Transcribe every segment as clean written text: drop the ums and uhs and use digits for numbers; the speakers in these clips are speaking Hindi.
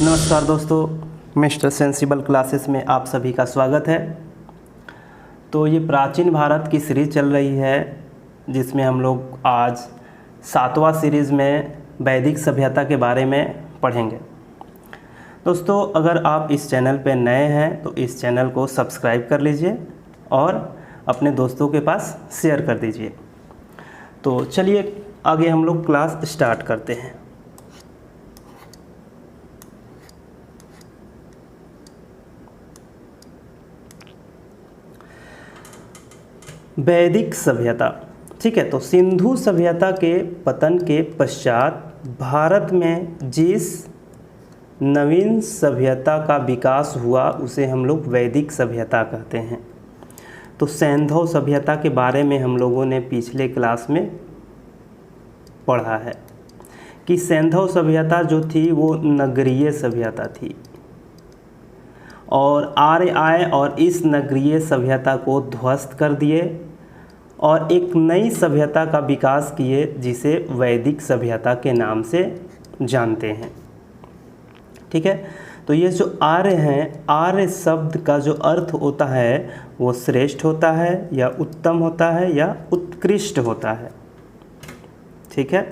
नमस्कार दोस्तों, मिस्टर सेंसिबल क्लासेस में आप सभी का स्वागत है। तो ये प्राचीन भारत की सीरीज़ चल रही है जिसमें हम लोग आज 7वां सीरीज़ में वैदिक सभ्यता के बारे में पढ़ेंगे। दोस्तों, अगर आप इस चैनल पर नए हैं तो इस चैनल को सब्सक्राइब कर लीजिए और अपने दोस्तों के पास शेयर कर दीजिए। तो चलिए आगे हम लोग क्लास स्टार्ट करते हैं। वैदिक सभ्यता, ठीक है। तो सिंधु सभ्यता के पतन के पश्चात भारत में जिस नवीन सभ्यता का विकास हुआ उसे हम लोग वैदिक सभ्यता कहते हैं। तो सैंधव सभ्यता के बारे में हम लोगों ने पिछले क्लास में पढ़ा है कि सैंधव सभ्यता जो थी वो नगरीय सभ्यता थी और आर्य आए और इस नगरीय सभ्यता को ध्वस्त कर दिए और एक नई सभ्यता का विकास किए जिसे वैदिक सभ्यता के नाम से जानते हैं, ठीक है। तो ये जो आर्य हैं, आर्य शब्द का जो अर्थ होता है वो श्रेष्ठ होता है या उत्तम होता है या उत्कृष्ट होता है, ठीक है।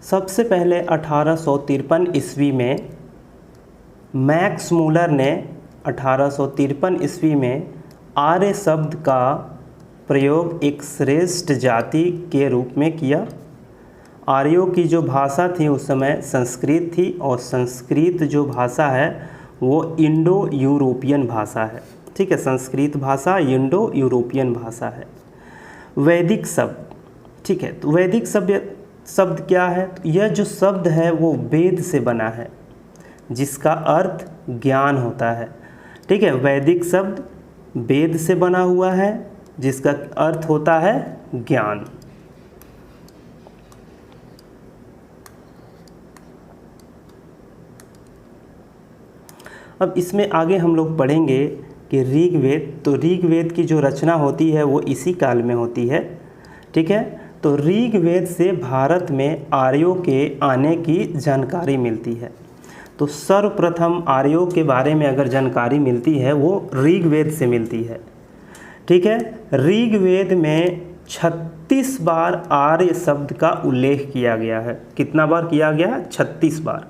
सबसे पहले 1853 ईस्वी में मैक्स मूलर ने 1853 ईस्वी में आर्य शब्द का प्रयोग एक श्रेष्ठ जाति के रूप में किया। आर्यों की जो भाषा थी उस समय संस्कृत थी और संस्कृत जो भाषा है वो इंडो यूरोपियन भाषा है, ठीक है। संस्कृत भाषा इंडो यूरोपियन भाषा है। वैदिक शब्द, ठीक है। तो वैदिक शब्द क्या है? तो यह जो शब्द है वो वेद से बना है जिसका अर्थ ज्ञान होता है, ठीक है। वैदिक शब्द वेद से बना हुआ है जिसका अर्थ होता है ज्ञान। अब इसमें आगे हम लोग पढ़ेंगे कि ऋग्वेद। तो ऋग्वेद की जो रचना होती है वो इसी काल में होती है, ठीक है। तो ऋग्वेद से भारत में आर्यों के आने की जानकारी मिलती है। तो सर्वप्रथम आर्यों के बारे में अगर जानकारी मिलती है वो ऋग्वेद से मिलती है, ठीक है। ऋग्वेद में 36 बार आर्य शब्द का उल्लेख किया गया है। कितना बार किया गया है? 36 बार।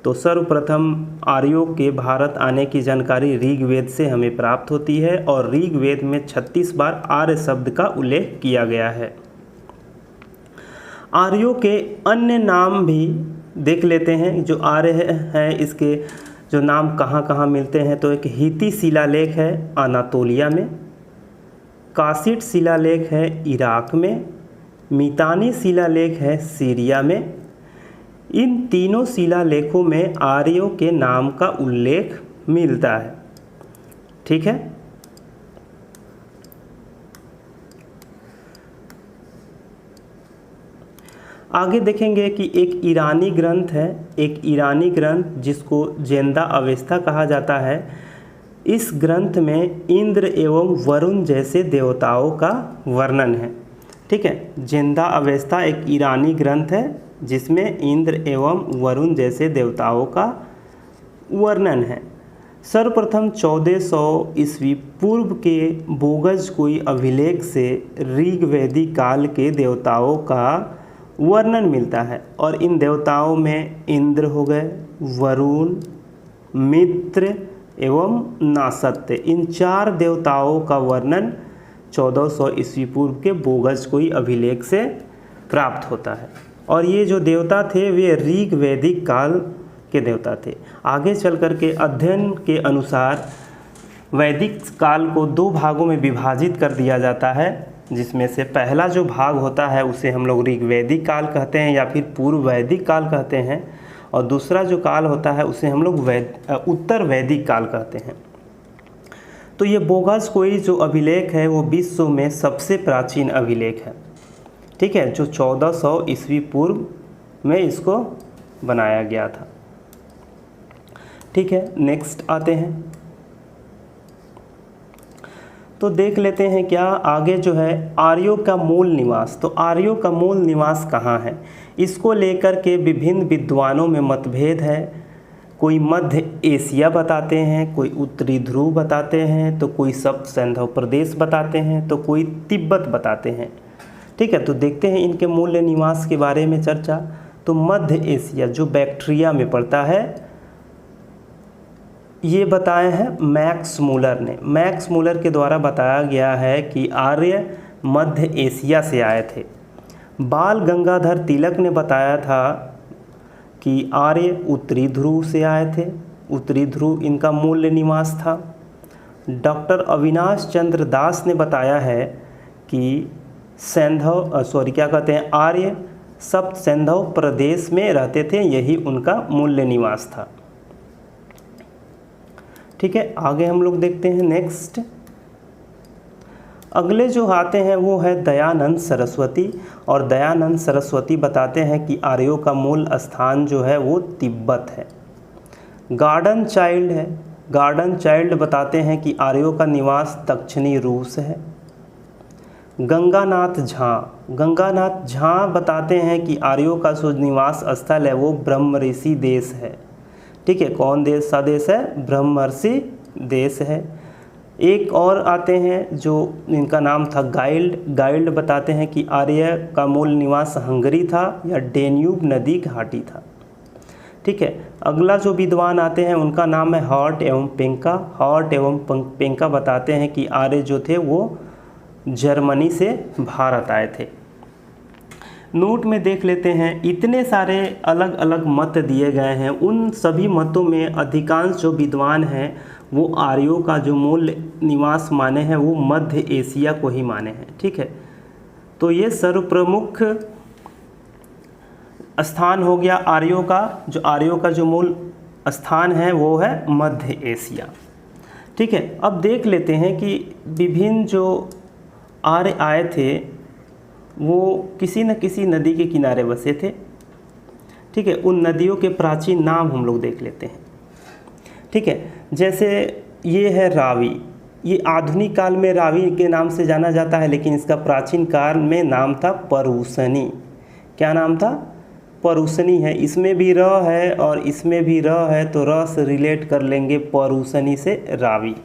तो सर्वप्रथम आर्यों के भारत आने की जानकारी ऋग्वेद से हमें प्राप्त होती है और ऋग्वेद में 36 बार आर्य शब्द का उल्लेख किया गया है। आर्यों के अन्य नाम भी देख लेते हैं। जो आर्य है इसके जो नाम कहाँ कहाँ मिलते हैं, तो एक हिती शिलालेख है अनातोलिया में, कासिट शिलालेख है इराक में, मितानी शिलालेख है सीरिया में। इन तीनों शिलालेखों में आर्यों के नाम का उल्लेख मिलता है, ठीक है। आगे देखेंगे कि एक ईरानी ग्रंथ है, एक ईरानी ग्रंथ जिसको जेंदा अवेस्ता कहा जाता है। इस ग्रंथ में इंद्र एवं वरुण जैसे देवताओं का वर्णन है, ठीक है। जेंदा अवेस्ता एक ईरानी ग्रंथ है जिसमें इंद्र एवं वरुण जैसे देवताओं का वर्णन है। सर्वप्रथम 1400 ईस्वी पूर्व के बोगज कोई अभिलेख से ऋग्वेदी काल के देवताओं का वर्णन मिलता है और इन देवताओं में इंद्र हो गए, वरुण, मित्र एवं नासत्य, इन 4 देवताओं का वर्णन 1400 ईस्वी पूर्व के बोगज कोई अभिलेख से प्राप्त होता है। और ये जो देवता थे वे ऋग्वैदिक काल के देवता थे। आगे चल कर के अध्ययन के अनुसार वैदिक काल को 2 भागों में विभाजित कर दिया जाता है, जिसमें से पहला जो भाग होता है उसे हम लोग ऋग्वैदिक काल कहते हैं या फिर पूर्व वैदिक काल कहते हैं और दूसरा जो काल होता है उसे हम लोग उत्तर वैदिक काल कहते हैं। तो ये बोगज कोई जो अभिलेख है वो विश्व में सबसे प्राचीन अभिलेख है, ठीक है, जो 1400 ईस्वी पूर्व में इसको बनाया गया था, ठीक है। नेक्स्ट आते हैं। तो देख लेते हैं क्या आगे जो है आर्यों का मूल निवास। तो आर्यों का मूल निवास कहाँ है, इसको लेकर के विभिन्न विद्वानों में मतभेद है। कोई मध्य एशिया बताते हैं, कोई उत्तरी ध्रुव बताते हैं, तो कोई सप्त सैंधव प्रदेश बताते हैं, तो कोई तिब्बत बताते हैं। ठीक है, तो देखते हैं इनके मूल निवास के बारे में चर्चा। तो मध्य एशिया जो बैक्ट्रिया में पड़ता है, ये बताए हैं मैक्स मूलर ने। मैक्स मूलर के द्वारा बताया गया है कि आर्य मध्य एशिया से आए थे। बाल गंगाधर तिलक ने बताया था कि आर्य उत्तरी ध्रुव से आए थे, उत्तरी ध्रुव इनका मूल निवास था। डॉक्टर अविनाश चंद्र दास ने बताया है कि आर्य सप्त सैंधव प्रदेश में रहते थे, यही उनका मूल निवास था। ठीक है, आगे हम लोग देखते हैं नेक्स्ट। अगले जो आते हैं वो है दयानंद सरस्वती, और दयानंद सरस्वती बताते हैं कि आर्यों का मूल स्थान जो है वो तिब्बत है। गार्डन चाइल्ड है, गार्डन चाइल्ड बताते हैं कि आर्यों का निवास दक्षिणी रूस है। गंगानाथ झा बताते हैं कि आर्यों का जो निवास स्थल है वो ब्रह्म ऋषि देश है। ठीक है, कौन देश सा देश है, ब्रह्मर्षि देश है। एक और आते हैं जो इनका नाम था गाइल्ड बताते हैं कि आर्य का मूल निवास हंगरी था या डेन्यूब नदी घाटी था। ठीक है, अगला जो विद्वान आते हैं उनका नाम है हॉर्ट एवं पेंका बताते हैं कि आर्य जो थे वो जर्मनी से भारत आए थे। नोट में देख लेते हैं, इतने सारे अलग अलग मत दिए गए हैं, उन सभी मतों में अधिकांश जो विद्वान हैं वो आर्यों का जो मूल निवास माने हैं वो मध्य एशिया को ही माने हैं। ठीक है, तो ये सर्वप्रमुख स्थान हो गया आर्यों का जो मूल स्थान है वो है मध्य एशिया। ठीक है, अब देख लेते हैं कि विभिन्न जो आर्य आए थे वो किसी न किसी नदी के किनारे बसे थे। ठीक है, उन नदियों के प्राचीन नाम हम लोग देख लेते हैं। ठीक है, जैसे ये है रावी, ये आधुनिक काल में रावी के नाम से जाना जाता है, लेकिन इसका प्राचीन काल में नाम था परूसनी। क्या नाम था, परूसनी है। इसमें भी र है और इसमें भी र है, तो र से रिलेट कर लेंगे परूसनी से रावी।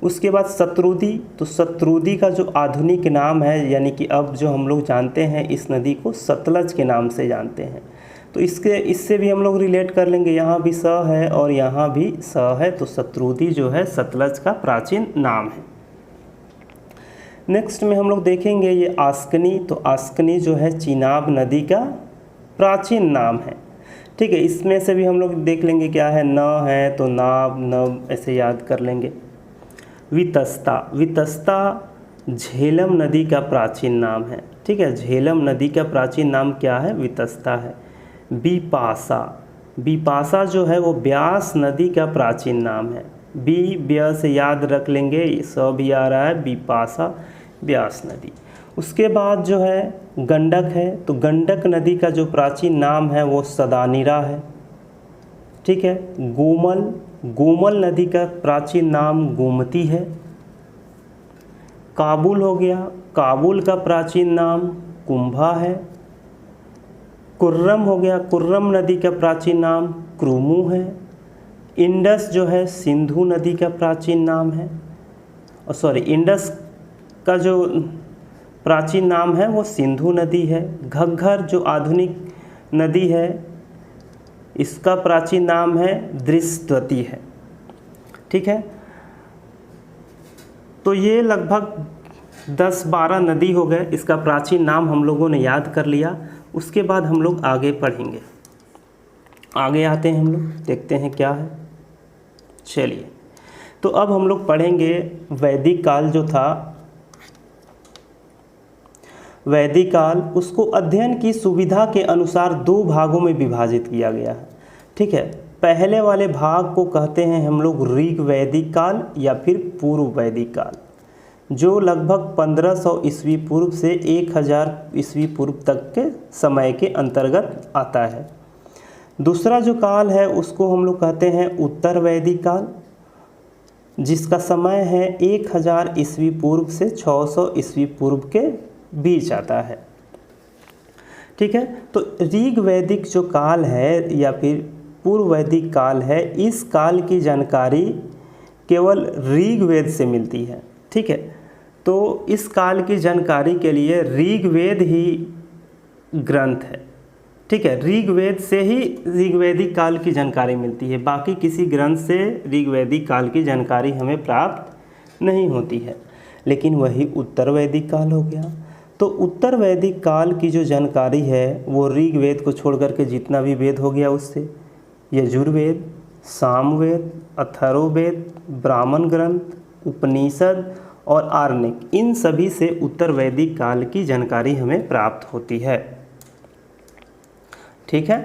उसके बाद शत्रुदी, तो शत्रुदी का जो आधुनिक नाम है, यानी कि अब जो हम लोग जानते हैं इस नदी को सतलज के नाम से जानते हैं, तो इससे भी हम लोग रिलेट कर लेंगे। यहाँ भी स है और यहाँ भी स है, तो शत्रुदी जो है सतलज का प्राचीन नाम है। नेक्स्ट में हम लोग देखेंगे ये आस्कनी, तो आस्कनी जो है चिनाब नदी का प्राचीन नाम है। ठीक है, इसमें से भी हम लोग देख लेंगे क्या है, न है तो नाब नब ऐसे याद कर लेंगे। वितस्ता झेलम नदी का प्राचीन नाम है। ठीक है, झेलम नदी का प्राचीन नाम क्या है, वितस्ता है। बिपाशा जो है वो ब्यास नदी का प्राचीन नाम है। ब्य से याद रख लेंगे, स भी आ रहा है, बिपाशा ब्यास नदी। उसके बाद जो है गंडक है, तो गंडक नदी का जो प्राचीन नाम है वो सदानीरा है। ठीक है, गोमल नदी का प्राचीन नाम गोमती है। काबुल हो गया, काबुल का प्राचीन नाम कुंभा है। कुर्रम हो गया, कुर्रम नदी का प्राचीन नाम क्रूमू है। इंडस जो है सिंधु नदी का प्राचीन नाम है, इंडस का जो प्राचीन नाम है वो सिंधु नदी है। घग्घर जो आधुनिक नदी है इसका प्राचीन नाम है दृष्टवती है। ठीक है, तो ये लगभग 10-12 नदी हो गए, इसका प्राचीन नाम हम लोगों ने याद कर लिया। उसके बाद हम लोग आगे पढ़ेंगे, आगे आते हैं हम लोग, देखते हैं क्या है। चलिए, तो अब हम लोग पढ़ेंगे वैदिक काल जो था, वैदिक काल उसको अध्ययन की सुविधा के अनुसार 2 भागों में विभाजित किया गया है। ठीक है, पहले वाले भाग को कहते हैं हम लोग ऋग वैदिक काल या फिर पूर्व वैदिक काल, जो लगभग 1500 ईस्वी पूर्व से 1000 ईस्वी पूर्व तक के समय के अंतर्गत आता है। दूसरा जो काल है उसको हम लोग कहते हैं उत्तर वैदिक काल, जिसका समय है 1000 ईस्वी पूर्व से 600 ईस्वी पूर्व के बीच आता है। ठीक है, तो ऋग वैदिक जो काल है या फिर पूर्व वैदिक काल है, इस काल की जानकारी केवल ऋग्वेद से मिलती है। ठीक है, तो इस काल की जानकारी के लिए ऋग्वेद ही ग्रंथ है। ठीक है, ऋग्वेद से ही ऋग्वैदिक काल की जानकारी मिलती है, बाकी किसी ग्रंथ से ऋग्वैदिक काल की जानकारी हमें प्राप्त नहीं होती है। लेकिन वही उत्तर वैदिक काल हो गया। तो उत्तर वैदिक काल की जो जानकारी है वो ऋग्वेद को छोड़ करके जितना भी वेद हो गया उससे, यजुर्वेद, सामवेद, अथर्ववेद, ब्राह्मण ग्रंथ, उपनिषद और आरण्यक, इन सभी से उत्तर वैदिक काल की जानकारी हमें प्राप्त होती है। ठीक है,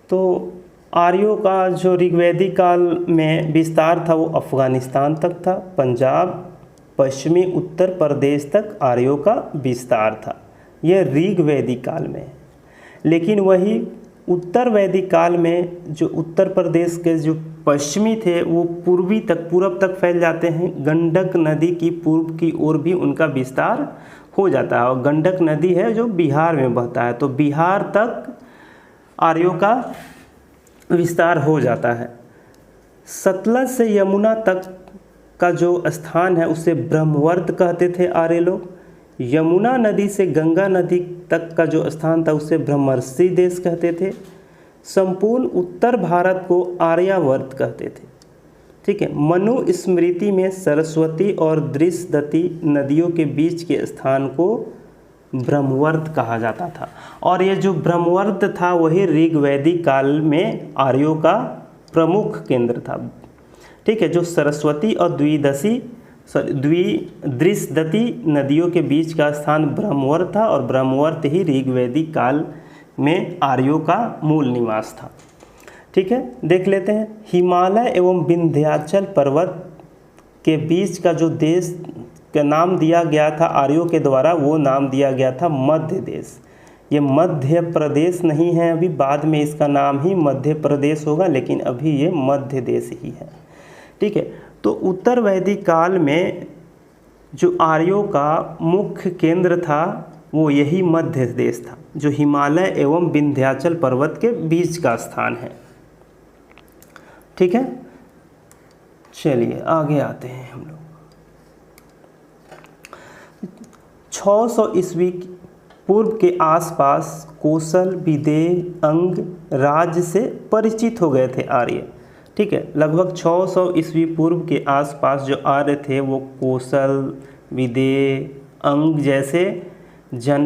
तो आर्यों का जो ऋग्वैदिक काल में विस्तार था वो अफगानिस्तान तक था, पंजाब, पश्चिमी उत्तर प्रदेश तक आर्यों का विस्तार था। यह ऋग्वैदिक काल में। लेकिन वही उत्तर वैदिक काल में जो उत्तर प्रदेश के जो पश्चिमी थे वो पूर्व तक फैल जाते हैं। गंडक नदी की पूर्व की ओर भी उनका विस्तार हो जाता है, और गंडक नदी है जो बिहार में बहता है, तो बिहार तक आर्यों का विस्तार हो जाता है। सतलज से यमुना तक का जो स्थान है उसे ब्रह्मवर्त कहते थे आर्य लोग। यमुना नदी से गंगा नदी तक का जो स्थान था उसे ब्रह्मर्षि देश कहते थे। संपूर्ण उत्तर भारत को आर्यावर्त कहते थे। ठीक है, मनु स्मृति में सरस्वती और दृशदती नदियों के बीच के स्थान को ब्रह्मवर्त कहा जाता था, और ये जो ब्रह्मवर्त था वही ऋग्वैदिक काल में आर्यों का प्रमुख केंद्र था। ठीक है, जो सरस्वती और दृशदती नदियों के बीच का स्थान ब्रह्मवर्त था, और ब्रह्मवर्त ही ऋग्वैदिक काल में आर्यों का मूल निवास था। ठीक है, देख लेते हैं। हिमालय एवं विंध्याचल पर्वत के बीच का जो देश का नाम दिया गया था आर्यों के द्वारा, वो नाम दिया गया था मध्य देश। ये मध्य प्रदेश नहीं है, अभी बाद में इसका नाम ही मध्य प्रदेश होगा, लेकिन अभी ये मध्य देश ही है। ठीक है, तो उत्तर वैदिक काल में जो आर्यों का मुख्य केंद्र था वो यही मध्य देश था, जो हिमालय एवं विंध्याचल पर्वत के बीच का स्थान है। ठीक है, चलिए आगे आते हैं हम लोग। 600 ईस्वी पूर्व के आसपास कोसल, विदेह, अंग राज्य से परिचित हो गए थे आर्य। ठीक है, लगभग 600 ईस्वी पूर्व के आसपास जो आर्य थे वो कोसल, विदेह, अंग जैसे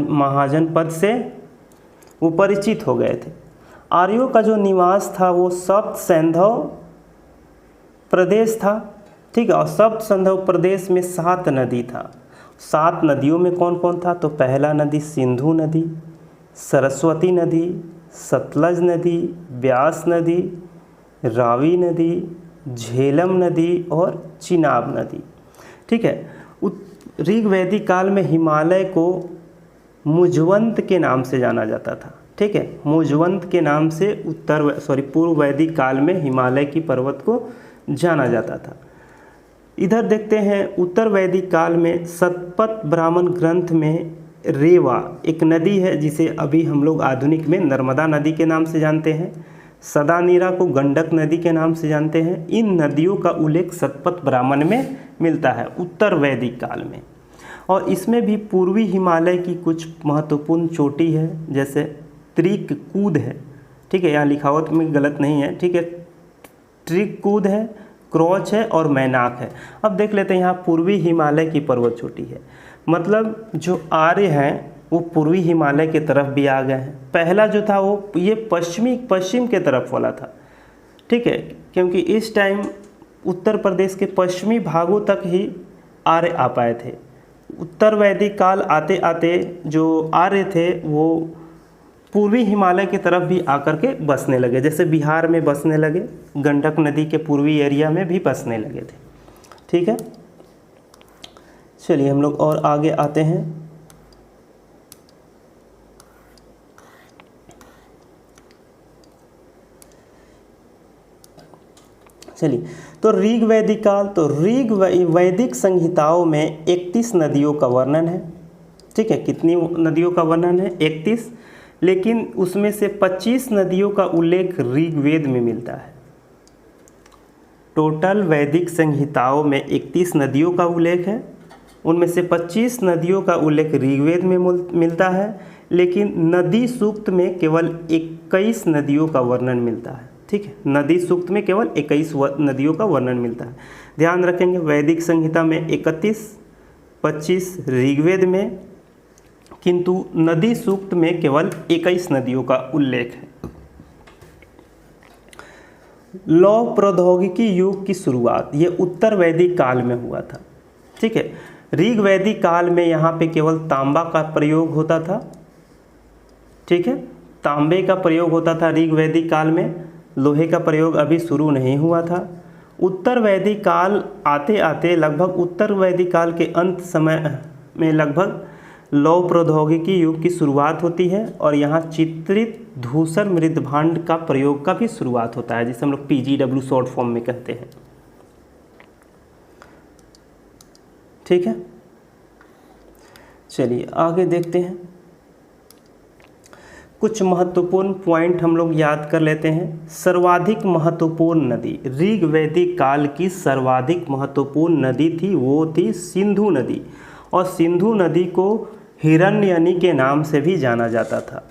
महाजनपद से वो परिचित हो गए थे। आर्यों का जो निवास था वो सप्त सैंधव प्रदेश था। ठीक है, और सप्त सैंधव प्रदेश में 7 नदी था। 7 नदियों में कौन कौन था? तो पहला नदी सिंधु नदी, सरस्वती नदी, सतलज नदी, व्यास नदी, रावी नदी, झेलम नदी और चिनाब नदी। ठीक है, ऋग्वैदिक काल में हिमालय को मुजवंत के नाम से जाना जाता था। ठीक है, मुजवंत के नाम से पूर्व वैदिक काल में हिमालय की पर्वत को जाना जाता था। इधर देखते हैं उत्तर वैदिक काल में शतपथ ब्राह्मण ग्रंथ में रेवा एक नदी है जिसे अभी हम लोग आधुनिक में नर्मदा नदी के नाम से जानते हैं। सदानीरा को गंडक नदी के नाम से जानते हैं। इन नदियों का उल्लेख शतपथ ब्राह्मण में मिलता है उत्तर वैदिक काल में, और इसमें भी पूर्वी हिमालय की कुछ महत्वपूर्ण चोटी है, जैसे त्रिकूद है। ठीक है, यहाँ लिखावट में गलत नहीं है। ठीक है, त्रिकूद है, क्रोच है और मैनाक है। अब देख लेते हैं, यहाँ पूर्वी हिमालय की पर्वत चोटी है, मतलब जो आर्य हैं वो पूर्वी हिमालय के तरफ भी आ गए हैं। पहला जो था वो ये पश्चिम के तरफ वाला था। ठीक है, क्योंकि इस टाइम उत्तर प्रदेश के पश्चिमी भागों तक ही आर्य आ पाए थे। उत्तर वैदिक काल आते आते जो आर्य थे वो पूर्वी हिमालय की तरफ भी आकर के बसने लगे, जैसे बिहार में बसने लगे, गंडक नदी के पूर्वी एरिया में भी बसने लगे थे। ठीक है, चलिए हम लोग और आगे आते हैं। चलिए, तो ऋग वैदिक काल, तो ऋग वैदिक संहिताओं में 31 नदियों का वर्णन है। ठीक है, कितनी नदियों का वर्णन है? 31, लेकिन उसमें से 25 नदियों का उल्लेख ऋग्वेद में मिलता है। टोटल वैदिक संहिताओं में 31 नदियों का उल्लेख है, उनमें से 25 नदियों का उल्लेख ऋग्वेद में मिलता है, लेकिन नदी सूक्त में केवल 21 नदियों का वर्णन मिलता है। ठीक है, नदी सूक्त में केवल 21 नदियों का वर्णन मिलता है। ध्यान रखेंगे, वैदिक संहिता में 31, 25 ऋग्वेद में, किंतु नदी सूक्त में केवल 21 नदियों का उल्लेख है। लौह प्रौद्योगिकी युग की शुरुआत ये उत्तर वैदिक काल में हुआ था। ठीक है, ऋग वैदिक काल में यहाँ पे केवल तांबा का प्रयोग होता था। ठीक है, तांबे का प्रयोग होता था ऋग वैदिक काल में, लोहे का प्रयोग अभी शुरू नहीं हुआ था। उत्तर वैदिक काल आते आते लगभग उत्तर वैदिक काल के अंत समय में लगभग लौह प्रौद्योगिकी युग की शुरुआत होती है, और यहाँ चित्रित धूसर मृदभांड का प्रयोग का भी शुरुआत होता है, जिसे हम लोग PGW शॉर्ट फॉर्म में कहते हैं। ठीक है, चलिए आगे देखते हैं। कुछ महत्वपूर्ण पॉइंट हम लोग याद कर लेते हैं। सर्वाधिक महत्वपूर्ण नदी, ऋग वैदिक काल की सर्वाधिक महत्वपूर्ण नदी थी, वो थी सिंधु नदी, और सिंधु नदी को हिरण्यनी के नाम से भी जाना जाता था।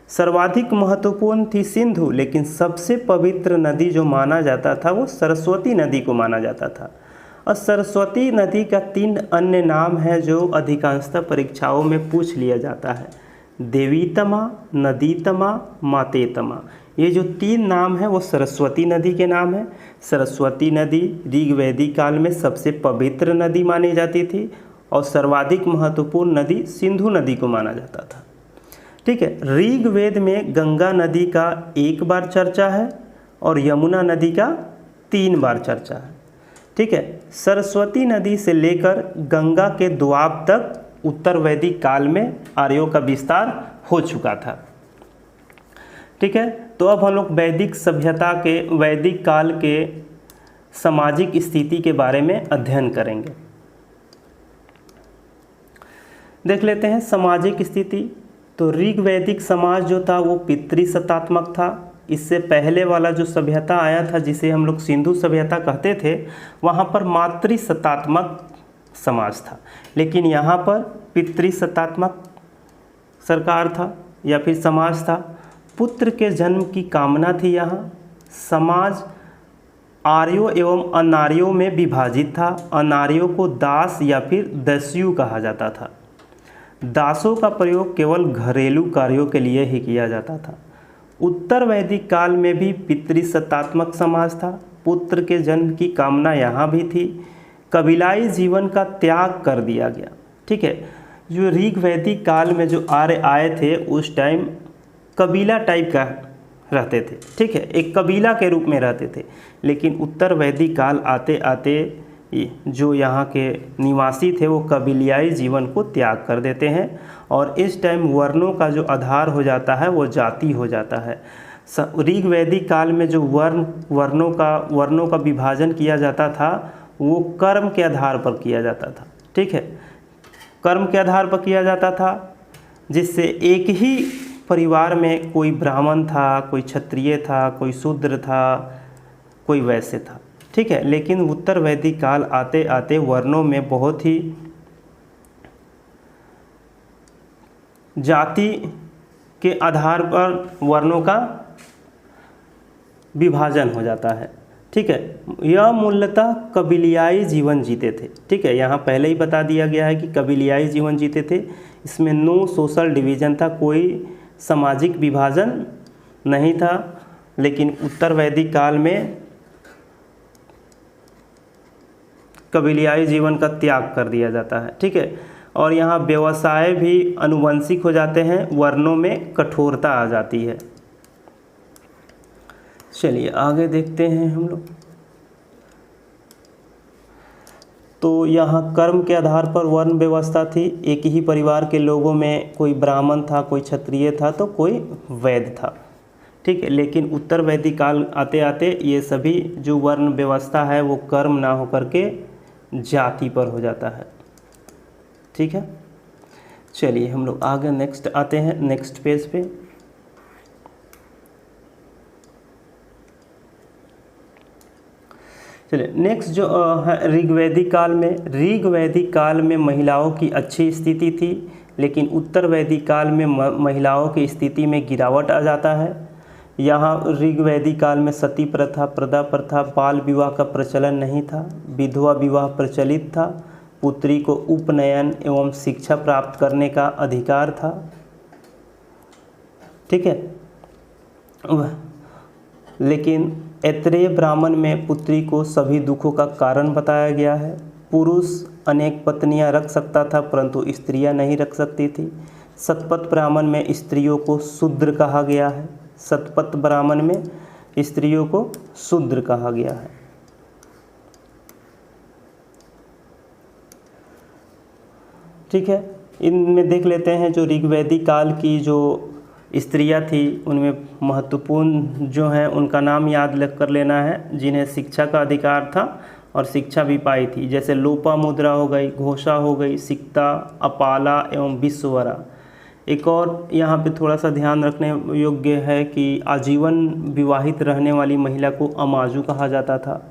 सर्वाधिक महत्वपूर्ण थी सिंधु, लेकिन सबसे पवित्र नदी जो माना जाता था वो सरस्वती नदी को माना जाता था। और सरस्वती नदी का 3 अन्य नाम है जो अधिकांशतः परीक्षाओं में पूछ लिया जाता है, देवीतमा, नदीतमा, मातेतमा। ये जो 3 नाम है वो सरस्वती नदी के नाम है। सरस्वती नदी ऋग वैदिक काल में सबसे पवित्र नदी मानी जाती थी, और सर्वाधिक महत्वपूर्ण नदी सिंधु नदी को माना जाता था। ठीक है, ऋग्वेद में गंगा नदी का 1 बार चर्चा है और यमुना नदी का 3 बार चर्चा है। ठीक है, सरस्वती नदी से लेकर गंगा के दोआब तक उत्तर वैदिक काल में आर्यों का विस्तार हो चुका था। ठीक है, तो अब हम लोग वैदिक सभ्यता के, वैदिक काल के सामाजिक स्थिति के बारे में अध्ययन करेंगे। देख लेते हैं सामाजिक स्थिति। तो ऋग वैदिक समाज जो था वो पितृसत्तात्मक था। इससे पहले वाला जो सभ्यता आया था, जिसे हम लोग सिंधु सभ्यता कहते थे, वहाँ पर मातृसत्तात्मक समाज था, लेकिन यहाँ पर पितृसत्तात्मक सरकार था या फिर समाज था। पुत्र के जन्म की कामना थी। यहाँ समाज आर्यों एवं अनार्यों में विभाजित था। अनार्यों को दास या फिर दस्यु कहा जाता था। दासों का प्रयोग केवल घरेलू कार्यों के लिए ही किया जाता था। उत्तर वैदिक काल में भी पितृसत्तात्मक समाज था। पुत्र के जन्म की कामना यहाँ भी थी। कबीलाई जीवन का त्याग कर दिया गया। ठीक है, जो ऋग वैदिक काल में जो आर्य आए थे उस टाइम कबीला टाइप का रहते थे। ठीक है, एक कबीला के रूप में रहते थे, लेकिन उत्तर वैदिक काल आते आते जो यहाँ के निवासी थे वो कबीलियाई जीवन को त्याग कर देते हैं, और इस टाइम वर्णों का जो आधार हो जाता है वो जाति हो जाता है। ऋग वैदिक काल में जो वर्णों का विभाजन किया जाता था वो कर्म के आधार पर किया जाता था। ठीक है, कर्म के आधार पर किया जाता था, जिससे एक ही परिवार में कोई ब्राह्मण था, कोई क्षत्रिय था, कोई शूद्र था, कोई वैश्य था। ठीक है, लेकिन उत्तर वैदिक काल आते आते वर्णों में बहुत ही जाति के आधार पर वर्णों का विभाजन हो जाता है। ठीक है, यह मूलतः कबीलियाई जीवन जीते थे। ठीक है, यहाँ पहले ही बता दिया गया है कि कबीलियाई जीवन जीते थे। इसमें नो सोशल डिवीज़न था, कोई सामाजिक विभाजन नहीं था। लेकिन उत्तर वैदिक काल में कबीलियाई जीवन का त्याग कर दिया जाता है। ठीक है, और यहाँ व्यवसाय भी अनुवंशिक हो जाते हैं, वर्णों में कठोरता आ जाती है। चलिए आगे देखते हैं हम लोग। तो यहाँ कर्म के आधार पर वर्ण व्यवस्था थी। एक ही परिवार के लोगों में कोई ब्राह्मण था, कोई क्षत्रिय था, तो कोई वैद्य था। ठीक ठीक है। लेकिन उत्तर वैदिक काल आते आते ये सभी जो वर्ण व्यवस्था है वो कर्म ना होकर के जाति पर हो जाता है। ठीक है, चलिए हम लोग आगे नेक्स्ट आते हैं, नेक्स्ट पेज पे। चलिए नेक्स्ट जो है ऋग्वैदिक काल में। ऋग्वैदिक काल में महिलाओं की अच्छी स्थिति थी, लेकिन उत्तर वैदिक काल में महिलाओं की स्थिति में गिरावट आ जाता है। यहाँ ऋग्वैदिक काल में सती प्रथा, प्रदा प्रथा, बाल विवाह का प्रचलन नहीं था, विधवा विवाह प्रचलित था, पुत्री को उपनयन एवं शिक्षा प्राप्त करने का अधिकार था। ठीक है, लेकिन ऐत्रेय ब्राह्मण में पुत्री को सभी दुखों का कारण बताया गया है। पुरुष अनेक पत्नियां रख सकता था, परंतु स्त्रियां नहीं रख सकती थी। शतपथ ब्राह्मण में स्त्रियों को शूद्र कहा गया है। शतपथ ब्राह्मण में स्त्रियों को शूद्र कहा गया है। ठीक है, इनमें देख लेते हैं जो ऋग्वैदिक काल की जो स्त्रियां थी उनमें महत्वपूर्ण जो हैं उनका नाम याद कर लेना है, जिन्हें शिक्षा का अधिकार था और शिक्षा भी पाई थी। जैसे लोपामुद्रा हो गई, घोषा हो गई, सिक्ता, अपाला एवं विश्ववरा। एक और यहाँ पे थोड़ा सा ध्यान रखने योग्य है कि आजीवन विवाहित रहने वाली महिला को अमाजु कहा जाता था।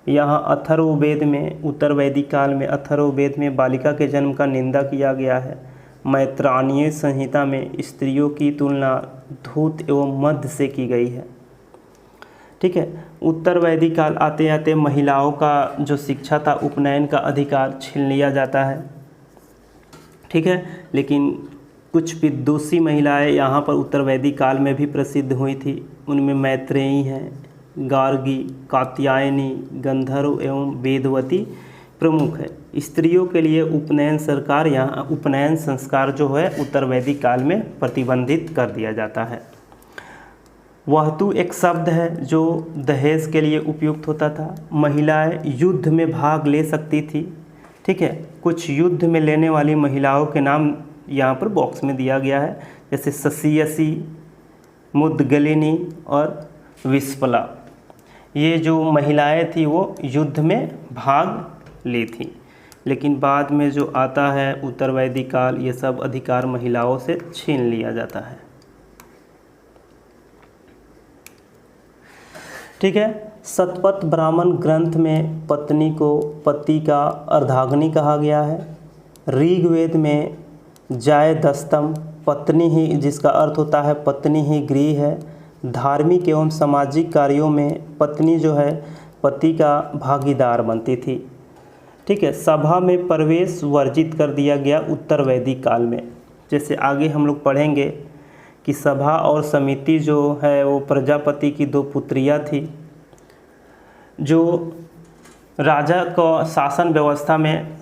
यहाँ अथर्ववेद में, उत्तर वैदिक काल में अथर्ववेद में बालिका के जन्म का निंदा किया गया है। मैत्रायणीय संहिता में स्त्रियों की तुलना धूत एवं मध्य से की गई है। ठीक है, उत्तर वैदिक काल आते आते महिलाओं का जो शिक्षा था, उपनयन का अधिकार छीन लिया जाता है। ठीक है, लेकिन कुछ विदुषी महिलाएं यहाँ पर उत्तर वैदिक काल में भी प्रसिद्ध हुई थी। उनमें मैत्रेयी हैं, गार्गी, कात्यायनी, गंधर्व एवं वेदवती प्रमुख है। स्त्रियों के लिए उपनयन संस्कार जो है उत्तर वैदिक काल में प्रतिबंधित कर दिया जाता है। वहतु एक शब्द है जो दहेज के लिए उपयुक्त होता था। महिलाएं युद्ध में भाग ले सकती थी। ठीक है, कुछ युद्ध में लेने वाली महिलाओं के नाम यहाँ पर बॉक्स में दिया गया है, जैसे शशियसी, मुद्गलिनी और विस्पला। ये जो महिलाएं थी वो युद्ध में भाग ली थी, लेकिन बाद में जो आता है उत्तर वैदिक काल, ये सब अधिकार महिलाओं से छीन लिया जाता है। ठीक है, शतपथ ब्राह्मण ग्रंथ में पत्नी को पति का अर्धांगिनी कहा गया है। ऋग्वेद में जायदस्तम पत्नी ही, जिसका अर्थ होता है पत्नी ही गृह है। धार्मिक एवं सामाजिक कार्यों में पत्नी जो है पति का भागीदार बनती थी। ठीक है, सभा में प्रवेश वर्जित कर दिया गया उत्तर वैदिक काल में। जैसे आगे हम लोग पढ़ेंगे कि सभा और समिति जो है वो प्रजापति की दो पुत्रियां थी जो राजा को शासन व्यवस्था में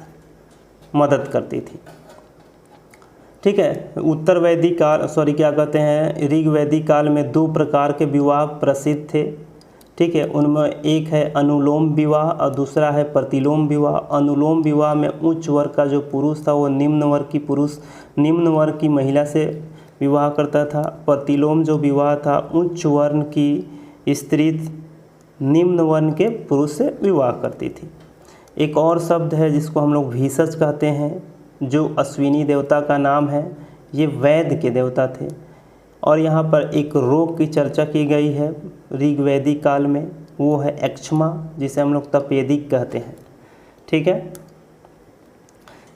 मदद करती थी। ठीक है, उत्तर वैदिक काल ऋग्वैदिक काल में दो प्रकार के विवाह प्रसिद्ध थे। ठीक है, उनमें एक है अनुलोम विवाह और दूसरा है प्रतिलोम विवाह। अनुलोम विवाह में उच्च वर्ग का जो पुरुष था वो निम्न वर्ग की महिला से विवाह करता था। प्रतिलोम जो विवाह था उच्च वर्ण की स्त्री निम्न वर्ण के पुरुष से विवाह करती थी। एक और शब्द है जिसको हम लोग भीषज कहते हैं, जो अश्विनी देवता का नाम है। ये वैद्य के देवता थे। और यहाँ पर एक रोग की चर्चा की गई है ऋग्वैदिक काल में, वो है एक्छमा, जिसे हम लोग तपेदिक कहते हैं। ठीक है,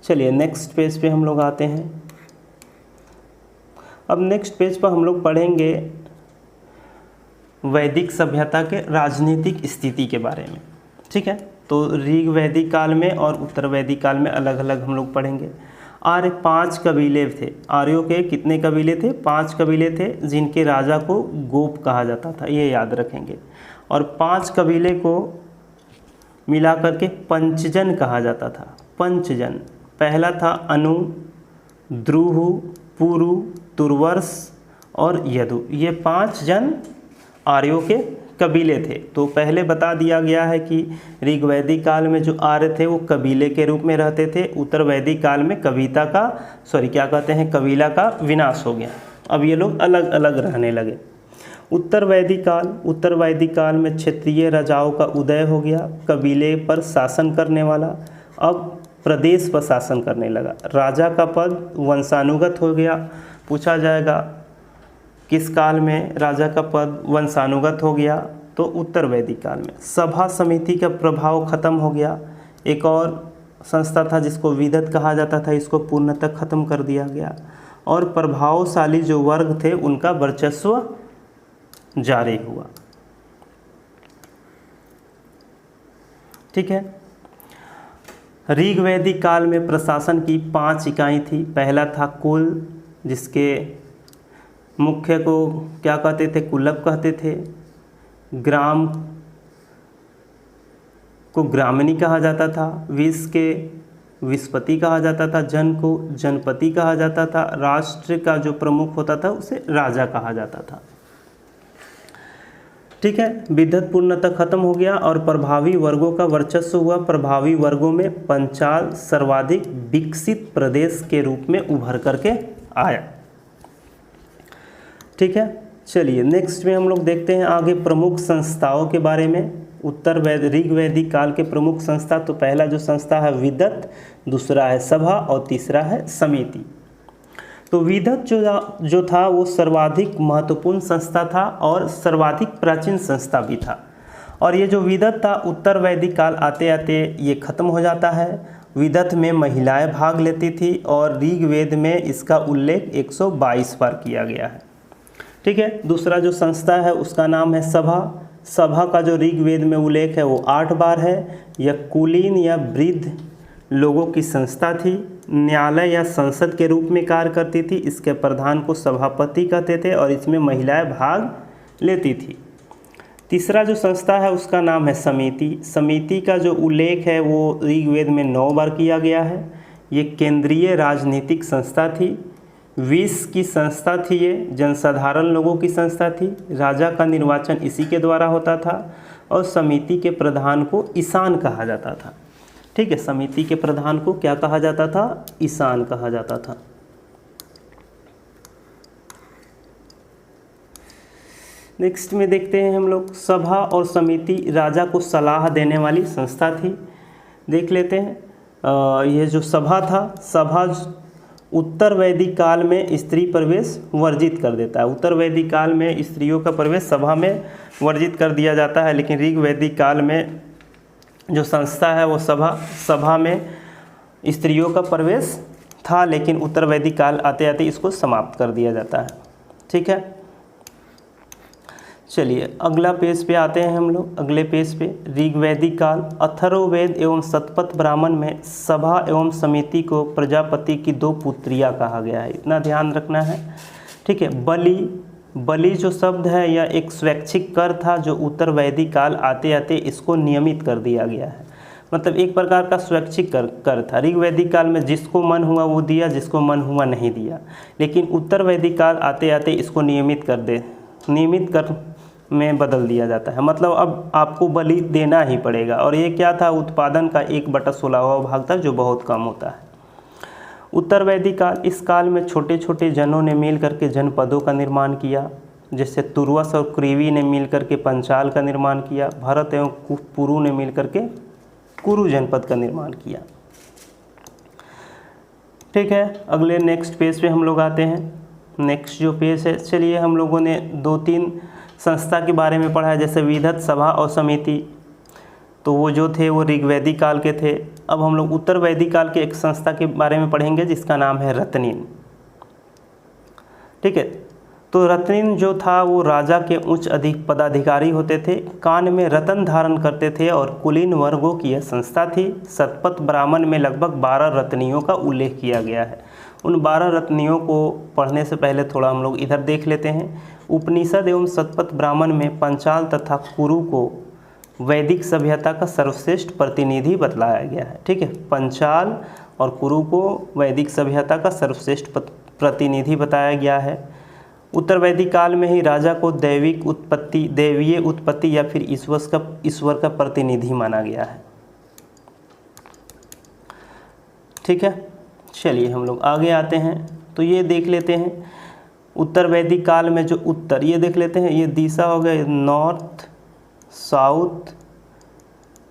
चलिए नेक्स्ट पेज पे हम लोग आते हैं। अब नेक्स्ट पेज पर हम लोग पढ़ेंगे वैदिक सभ्यता के राजनीतिक स्थिति के बारे में। ठीक है, तो ऋग्वैदिक काल में और उत्तर वैदिक काल में अलग अलग हम लोग पढ़ेंगे। आर्य 5 कबीले थे। आर्यों के कितने कबीले थे? 5 कबीले थे, जिनके राजा को गोप कहा जाता था, ये याद रखेंगे। और 5 कबीले को मिलाकर के पंचजन कहा जाता था। पंचजन, पहला था अनु, द्रुहु, पुरु, तुर्वर्ष और यदु। ये 5 जन आर्यों के कबीले थे। तो पहले बता दिया गया है कि ऋग्वैदिक काल में जो आर्य थे वो कबीले के रूप में रहते थे। उत्तर वैदिक काल में कबीला का विनाश हो गया। अब ये लोग अलग अलग रहने लगे। उत्तर वैदिक काल में क्षेत्रीय राजाओं का उदय हो गया, कबीले पर शासन करने वाला अब प्रदेश पर शासन करने लगा। राजा का पद वंशानुगत हो गया। पूछा जाएगा किस काल में राजा का पद वंशानुगत हो गया, तो उत्तर वैदिक काल में। सभा समिति का प्रभाव खत्म हो गया। एक और संस्था था जिसको विदत कहा जाता था, इसको पूर्णतः खत्म कर दिया गया। और प्रभावशाली जो वर्ग थे उनका वर्चस्व जारी हुआ। ठीक है। ऋग्वैदिक काल में प्रशासन की 5 इकाई थी। पहला था कुल, जिसके मुख्य को क्या कहते थे, कुलप कहते थे। ग्राम को ग्रामणी कहा जाता था। विष के विस्पति कहा जाता था। जन को जनपति कहा जाता था। राष्ट्र का जो प्रमुख होता था उसे राजा कहा जाता था। ठीक है। विदत पूर्णतः खत्म हो गया और प्रभावी वर्गों का वर्चस्व हुआ। प्रभावी वर्गों में पंचाल सर्वाधिक विकसित प्रदेश के रूप में उभर करके आया। ठीक है। चलिए नेक्स्ट में हम लोग देखते हैं आगे प्रमुख संस्थाओं के बारे में। ऋग्वैदिक काल के प्रमुख संस्था, तो पहला जो संस्था है विदत, दूसरा है सभा और तीसरा है समिति। तो विदत जो था वो सर्वाधिक महत्वपूर्ण संस्था था और सर्वाधिक प्राचीन संस्था भी था। और ये जो विदत था उत्तर वैदिक काल आते आते ये खत्म हो जाता है। विदत में महिलाएं भाग लेती थी और ऋग्वेद में इसका उल्लेख 122 बार किया गया है। ठीक है। दूसरा जो संस्था है उसका नाम है सभा। सभा का जो ऋग्वेद में उल्लेख है वो 8 बार है। यह कुलीन या वृद्ध लोगों की संस्था थी। न्यायालय या संसद के रूप में कार्य करती थी। इसके प्रधान को सभापति कहते थे और इसमें महिलाएं भाग लेती थी। तीसरा जो संस्था है उसका नाम है समिति। समिति का जो उल्लेख है वो ऋग्वेद में 9 बार किया गया है। ये केंद्रीय राजनीतिक संस्था थी। विष की संस्था थी। ये जनसाधारण लोगों की संस्था थी। राजा का निर्वाचन इसी के द्वारा होता था और समिति के प्रधान को ईशान कहा जाता था। ठीक है। समिति के प्रधान को क्या कहा जाता था, ईशान कहा जाता था। नेक्स्ट में देखते हैं हम लोग सभा और समिति राजा को सलाह देने वाली संस्था थी। देख लेते हैं। ये जो सभा था, सभा उत्तर वैदिक काल में स्त्री प्रवेश वर्जित कर देता है। उत्तर वैदिक काल में स्त्रियों का प्रवेश सभा में वर्जित कर दिया जाता है, लेकिन ऋग्वैदिक काल में जो संस्था है वो सभा में स्त्रियों का प्रवेश था, लेकिन उत्तर वैदिक काल आते आते इसको समाप्त कर दिया जाता है। ठीक है। चलिए अगला पेज पे आते हैं हम लोग। अगले पेज पे ऋग्वैदिक काल अथर्ववेद एवं शतपथ ब्राह्मण में सभा एवं समिति को प्रजापति की 2 पुत्रियां कहा गया है। इतना ध्यान रखना है। ठीक है। बलि जो शब्द है यह एक स्वैच्छिक कर था जो उत्तर वैदिक काल आते आते इसको नियमित कर दिया गया है। मतलब एक प्रकार का स्वैच्छिक कर था। ऋग्वैदिक काल में जिसको मन हुआ वो दिया, जिसको मन हुआ नहीं दिया, लेकिन उत्तर वैदिक काल आते आते इसको नियमित कर में बदल दिया जाता है। मतलब अब आपको बलि देना ही पड़ेगा। और ये क्या था, उत्पादन का 1/16वां भाग था जो बहुत कम होता है। उत्तर वैदिक काल, इस काल में छोटे छोटे जनों ने मिल करके जनपदों का निर्माण किया। जैसे तुर्वस और क्रीवी ने मिल करके पंचाल का निर्माण किया। भरत एवं पुरु ने मिल करके कुरु जनपद का निर्माण किया। ठीक है। अगले नेक्स्ट पेज पे हम लोग आते हैं। नेक्स्ट जो पेज है, चलिए हम लोगों ने 2-3 संस्था के बारे में पढ़ा है, जैसे विदत, सभा और समिति। तो वो जो थे वो ऋग्वैदिक काल के थे। अब हम लोग उत्तर वैदिक काल के एक संस्था के बारे में पढ़ेंगे जिसका नाम है रत्निन। ठीक है। तो रत्निन जो था वो राजा के उच्च पदाधिकारी होते थे। कान में रत्न धारण करते थे और कुलीन वर्गों की यह संस्था थी। शतपथ ब्राह्मण में लगभग 12 रत्नियों का उल्लेख किया गया है। उन 12 रत्नियों को पढ़ने से पहले थोड़ा हम लोग इधर देख लेते हैं। उपनिषद एवं शतपथ ब्राह्मण में पंचाल तथा कुरु को वैदिक सभ्यता का सर्वश्रेष्ठ प्रतिनिधि बतलाया गया है। ठीक है। पंचाल और कुरु को वैदिक सभ्यता का सर्वश्रेष्ठ प्रतिनिधि बताया गया है। उत्तर वैदिक काल में ही राजा को दैवीय उत्पत्ति या फिर ईश्वर का प्रतिनिधि माना गया है। ठीक है। चलिए हम लोग आगे आते हैं। तो ये देख लेते हैं उत्तर वैदिक काल में जो उत्तर, ये देख लेते हैं, ये दिशा हो गया नॉर्थ, साउथ,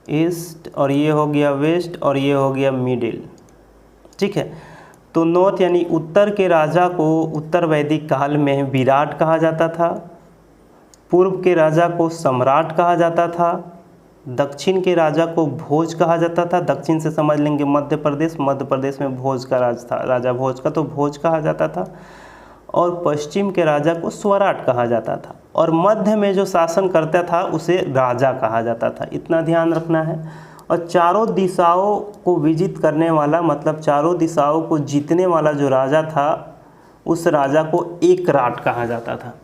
ईस्ट, और ये हो गया वेस्ट, और ये हो गया मिडिल। ठीक है, तो नॉर्थ यानी उत्तर के राजा को उत्तर वैदिक काल में विराट कहा जाता था, पूर्व के राजा को सम्राट कहा जाता था, दक्षिण के राजा को भोज कहा जाता था। दक्षिण से समझ लेंगे मध्य प्रदेश, मध्य प्रदेश में भोज का राज था, राजा भोज का, तो भोज कहा जाता था। और पश्चिम के राजा को स्वराट कहा जाता था, और मध्य में जो शासन करता था उसे राजा कहा जाता था। इतना ध्यान रखना है। और चारों दिशाओं को विजित करने वाला, मतलब चारों दिशाओं को जीतने वाला जो राजा था, उस राजा को एकराट कहा जाता था।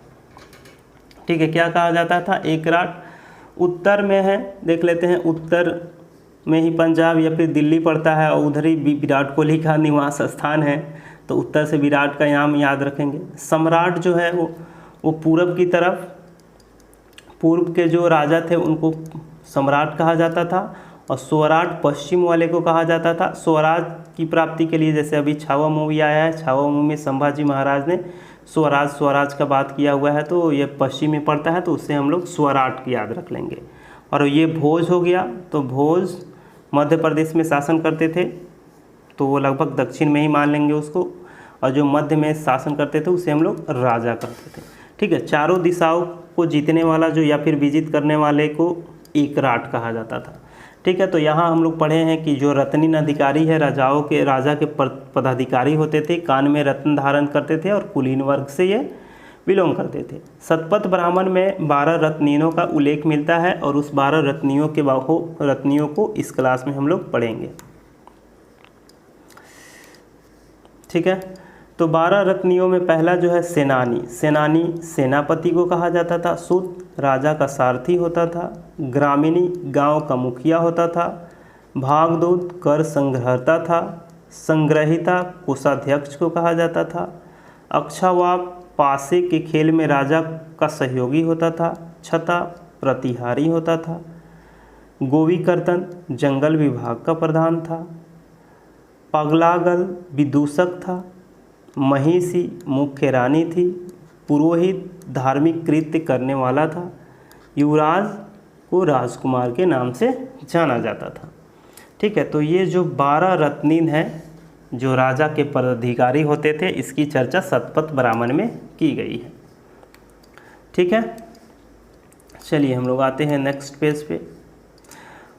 ठीक है, क्या कहा जाता था? एकराट। उत्तर में है, देख लेते हैं, उत्तर में ही पंजाब या फिर दिल्ली पड़ता है, और उधर ही विराट कोहली का निवास स्थान है, तो उत्तर से विराट का नाम याद रखेंगे। सम्राट जो है वो पूरब की तरफ, पूर्व के जो राजा थे उनको सम्राट कहा जाता था, और स्वराट पश्चिम वाले को कहा जाता था। स्वराज की प्राप्ति के लिए, जैसे अभी छावा मूवी आया है, छावा मूवी में संभाजी महाराज ने स्वराज का बात किया हुआ है, तो ये पश्चिम में पड़ता है, तो उससे हम लोग स्वराट की याद रख लेंगे। और ये भोज हो गया, तो भोज मध्य प्रदेश में शासन करते थे, तो वो लगभग दक्षिण में ही मान लेंगे उसको, और जो मध्य में शासन करते थे उसे हम लोग राजा करते थे। ठीक है, चारों दिशाओं को जीतने वाला जो या फिर विजित करने वाले को एकराट कहा जाता था। ठीक है, तो यहाँ हम लोग पढ़े हैं कि जो रत्नीन अधिकारी है, राजा के पदाधिकारी होते थे, कान में रत्न धारण करते थे, और कुलीन वर्ग से ये बिलोंग करते थे। शतपथ ब्राह्मण में 12 रत्नीनों का उल्लेख मिलता है, और उस 12 रत्नियों को इस क्लास में हम लोग पढ़ेंगे। ठीक है, तो 12 रत्नियों में पहला जो है सेनानी सेनापति को कहा जाता था। सूत राजा का सारथी होता था। ग्रामीणी गांव का मुखिया होता था। भागदूत कर संग्रहता था। संग्रहिता कोषाध्यक्ष को कहा जाता था। अक्षावाप पासे के खेल में राजा का सहयोगी होता था। छता प्रतिहारी होता था। गोवीकर्तन जंगल विभाग का प्रधान था। पगलागल विदूषक था। महिषी मुख्य रानी थी। पुरोहित धार्मिक कृत्य करने वाला था। युवराज को राजकुमार के नाम से जाना जाता था। ठीक है, तो ये जो 12 रत्नीन हैं जो राजा के पदाधिकारी होते थे, इसकी चर्चा शतपथ ब्राह्मण में की गई है। ठीक है, चलिए हम लोग आते हैं नेक्स्ट पेज पे।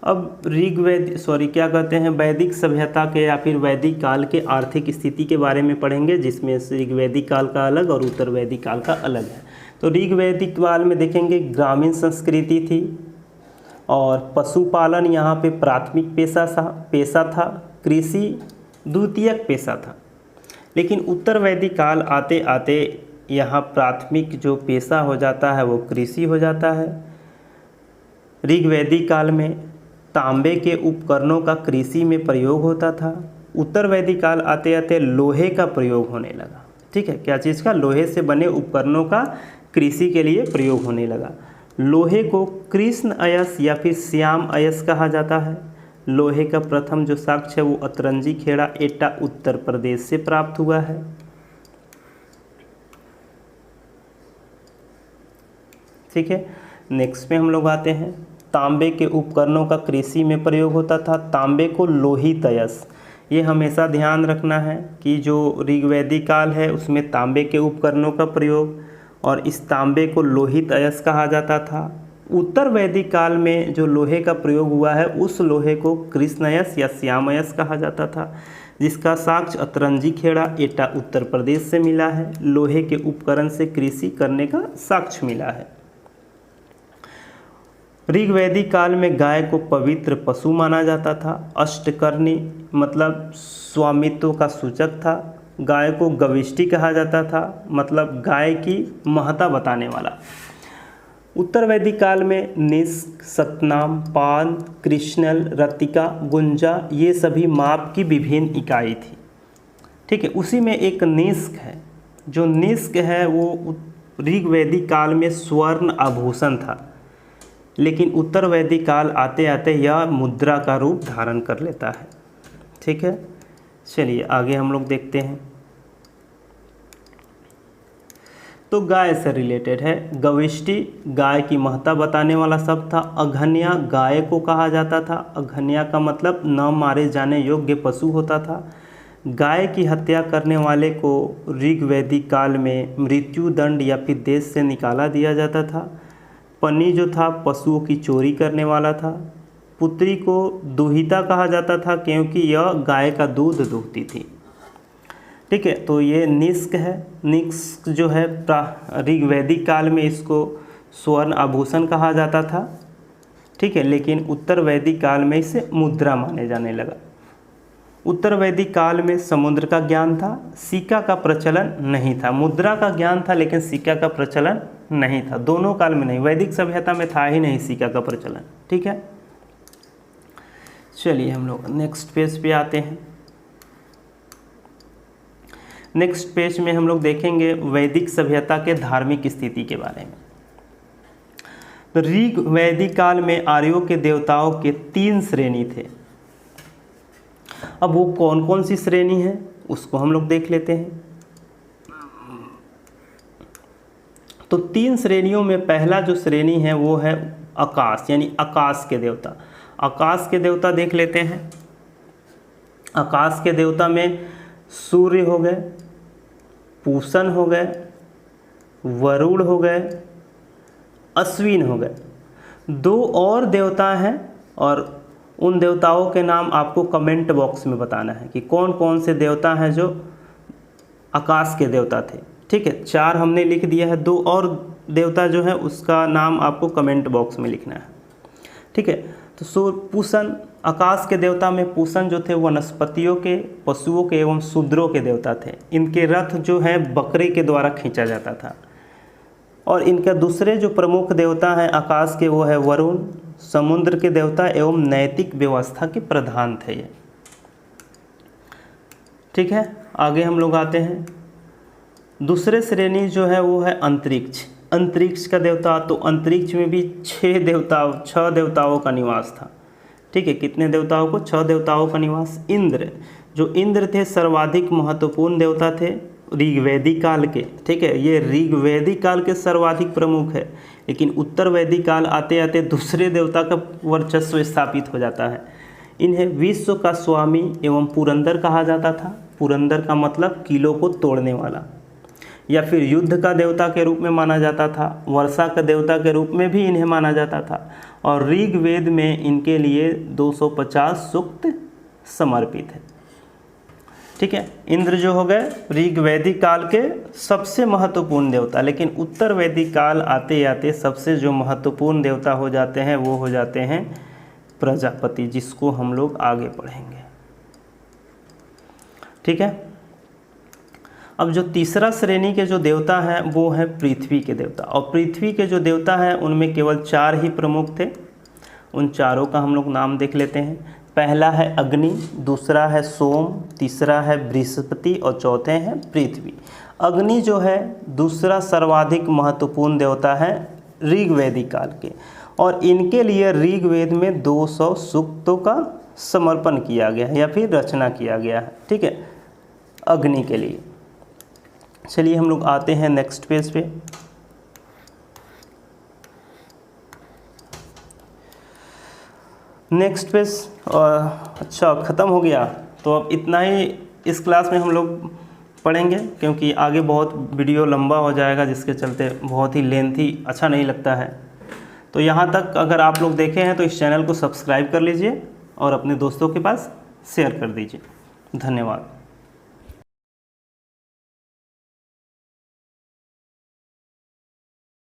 अब वैदिक सभ्यता के या फिर वैदिक काल के आर्थिक स्थिति के बारे में पढ़ेंगे, जिसमें ऋग्वैदिक काल का अलग और उत्तर वैदिक काल का अलग है। तो ऋग्वैदिक काल में देखेंगे ग्रामीण संस्कृति थी, और पशुपालन यहाँ पे प्राथमिक पेशा था। कृषि द्वितीयक पेशा था। लेकिन उत्तर वैदिक काल आते आते यहाँ प्राथमिक जो पेशा हो जाता है वो कृषि हो जाता है। ऋग्वैदिक काल में तांबे के उपकरणों का कृषि में प्रयोग होता था। उत्तर वैदिक काल आते आते लोहे का प्रयोग होने लगा। ठीक है, क्या चीज़ का? लोहे से बने उपकरणों का कृषि के लिए प्रयोग होने लगा। लोहे को कृष्ण अयस या फिर श्याम अयस कहा जाता है। लोहे का प्रथम जो साक्ष्य है वो अतरंजी खेड़ा एटा उत्तर प्रदेश से प्राप्त हुआ है। ठीक है, नेक्स्ट में हम लोग आते हैं। तांबे के उपकरणों का कृषि में प्रयोग होता था। तांबे को लोहित अयस, ये हमेशा ध्यान रखना है कि जो ऋग्वैदिक काल है उसमें तांबे के उपकरणों का प्रयोग, और इस तांबे को लोहित अयस कहा जाता था। उत्तर वैदिक काल में जो लोहे का प्रयोग हुआ है उस लोहे को कृष्णयस या श्यामयस कहा जाता था, जिसका साक्ष्य अतरंजी खेड़ा एटा उत्तर प्रदेश से मिला है। लोहे के उपकरण से कृषि करने का साक्ष्य मिला है। ऋग्वैदिक काल में गाय को पवित्र पशु माना जाता था। अष्टकर्णी मतलब स्वामित्व का सूचक था। गाय को गविष्टि कहा जाता था, मतलब गाय की महत्ता बताने वाला। उत्तर वैदिक काल में निष्क, सतनाम, पान, कृष्णल, रतिका, गुंजा ये सभी माप की विभिन्न इकाई थी। ठीक है, उसी में एक निष्क है। जो निष्क है वो ऋग्वैदिक काल में स्वर्ण आभूषण था, लेकिन उत्तर वैदिक काल आते आते यह मुद्रा का रूप धारण कर लेता है। ठीक है, चलिए आगे हम लोग देखते हैं। तो गाय से रिलेटेड है। गविष्टि गाय की महत्ता बताने वाला शब्द था। अघन्या गाय को कहा जाता था। अघन्या का मतलब न मारे जाने योग्य पशु होता था। गाय की हत्या करने वाले को ऋग्वैदिक काल में मृत्यु दंड या फिर देश से निकाला दिया जाता था। पन्नी जो था पशुओं की चोरी करने वाला था। पुत्री को दुहिता कहा जाता था क्योंकि यह गाय का दूध दूहती थी। ठीक है, तो ये निष्क है। निष्क जो है ऋग्वैदिक काल में इसको स्वर्ण आभूषण कहा जाता था। ठीक है, लेकिन उत्तर वैदिक काल में इसे मुद्रा माने जाने लगा। उत्तर वैदिक काल में समुद्र का ज्ञान था, सिक्का का प्रचलन नहीं था। मुद्रा का ज्ञान था लेकिन सिक्का का प्रचलन नहीं था। दोनों काल में नहीं, वैदिक सभ्यता में था ही नहीं सिक्का का प्रचलन। ठीक है, चलिए हम लोग नेक्स्ट पेज पे आते हैं। नेक्स्ट पेज में हम लोग देखेंगे वैदिक सभ्यता के धार्मिक स्थिति के बारे में। तो ऋग वैदिक काल में आर्यों के देवताओं के 3 श्रेणी थे। अब वो कौन कौन सी श्रेणी है उसको हम लोग देख लेते हैं। तो 3 श्रेणियों में पहला जो श्रेणी है वो है आकाश, यानी आकाश के देवता। आकाश के देवता देख लेते हैं। आकाश के देवता में सूर्य हो गए, पूषण हो गए, वरुण हो गए, अश्विन हो गए। 2 और देवता हैं और उन देवताओं के नाम आपको कमेंट बॉक्स में बताना है कि कौन कौन से देवता हैं जो आकाश के देवता थे। ठीक है, 4 हमने लिख दिया है। 2 और देवता जो है उसका नाम आपको कमेंट बॉक्स में लिखना है। ठीक है, तो पूषण, आकाश के देवता में पूषण जो थे वनस्पतियों के, पशुओं के एवं शूद्रों के देवता थे। इनके रथ जो है बकरे के द्वारा खींचा जाता था। और इनका दूसरे जो प्रमुख देवता हैं आकाश के वो है वरुण, समुद्र के देवता एवं नैतिक व्यवस्था के प्रधान थे ये। ठीक है, आगे हम लोग आते हैं। दूसरे श्रेणी जो है वो है अंतरिक्ष। अंतरिक्ष का देवता, तो अंतरिक्ष में भी 6 देवताओं का निवास था। ठीक है, कितने देवताओं को? 6 देवताओं का निवास। इंद्र, जो इंद्र थे सर्वाधिक महत्वपूर्ण देवता थे ऋग्वैदिक काल के। ठीक है, ये ऋग्वैदिक काल के सर्वाधिक प्रमुख है, लेकिन उत्तर वैदिक काल आते आते दूसरे देवता का वर्चस्व स्थापित हो जाता है। इन्हें विश्व का स्वामी एवं पुरंदर कहा जाता था। पुरंदर का मतलब किलों को तोड़ने वाला, या फिर युद्ध का देवता के रूप में माना जाता था। वर्षा का देवता के रूप में भी इन्हें माना जाता था। और ऋग्वेद में इनके लिए 250 सूक्त समर्पित है। ठीक है, इंद्र जो हो गए ऋग्वैदिक काल के सबसे महत्वपूर्ण देवता, लेकिन उत्तर वैदिक काल आते आते सबसे जो महत्वपूर्ण देवता हो जाते हैं वो हो जाते हैं प्रजापति, जिसको हम लोग आगे पढ़ेंगे। ठीक है, अब जो तीसरा श्रेणी के जो देवता हैं वो है पृथ्वी के देवता। और पृथ्वी के जो देवता हैं उनमें केवल 4 ही प्रमुख थे। उन चारों का हम लोग नाम देख लेते हैं। पहला है अग्नि, दूसरा है सोम, तीसरा है बृहस्पति और चौथे हैं पृथ्वी। अग्नि जो है दूसरा सर्वाधिक महत्वपूर्ण देवता है ऋग्वैदिक काल के, और इनके लिए ऋग्वेद में 200 सूक्तों का समर्पण किया गया है या फिर रचना किया गया है। ठीक है, अग्नि के लिए। चलिए हम लोग आते हैं नेक्स्ट पेज पे। नेक्स्ट पेज अच्छा ख़त्म हो गया, तो अब इतना ही इस क्लास में हम लोग पढ़ेंगे, क्योंकि आगे बहुत वीडियो लंबा हो जाएगा, जिसके चलते बहुत ही लेंथी अच्छा नहीं लगता है। तो यहाँ तक अगर आप लोग देखे हैं तो इस चैनल को सब्सक्राइब कर लीजिए और अपने दोस्तों के पास शेयर कर दीजिए। धन्यवाद।